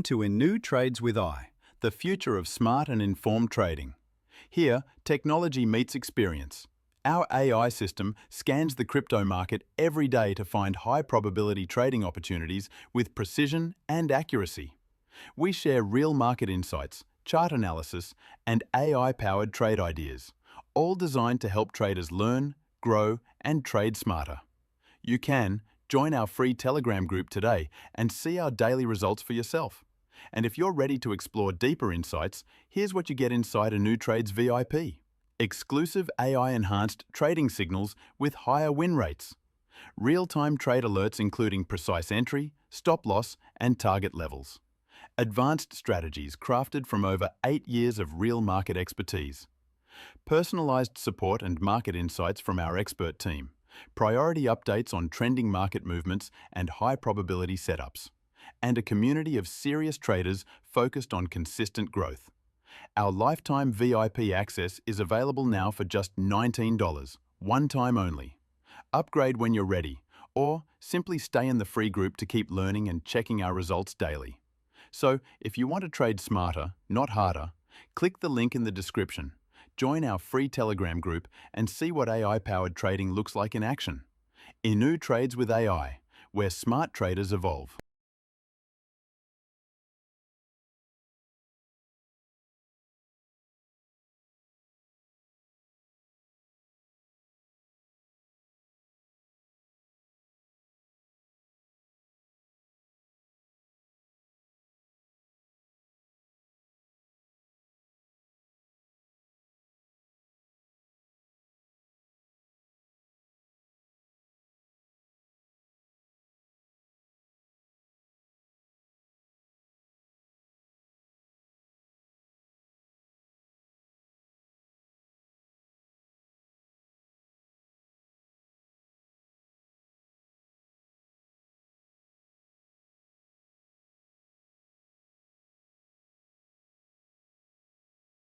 Welcome to Inu Trades with I, the future of smart and informed trading. Here, technology meets experience. Our AI system scans the crypto market every day to find high-probability trading opportunities with precision and accuracy. We share real market insights, chart analysis, and AI-powered trade ideas, all designed to help traders learn, grow, and trade smarter. You can join our free Telegram group today and see our daily results for yourself. And if you're ready to explore deeper insights, here's what you get inside Inu Trades VIP. Exclusive AI-enhanced trading signals with higher win rates. Real-time trade alerts including precise entry, stop loss, and target levels. Advanced strategies crafted from over 8 years of real market expertise. Personalized support and market insights from our expert team. Priority updates on trending market movements and high-probability setups. And a community of serious traders focused on consistent growth. Our lifetime VIP access is available now for just $19, one time only. Upgrade when you're ready, or simply stay in the free group to keep learning and checking our results daily. So, if you want to trade smarter, not harder, click the link in the description. Join our free Telegram group and see what AI-powered trading looks like in action. Inu Trades with AI, where smart traders evolve.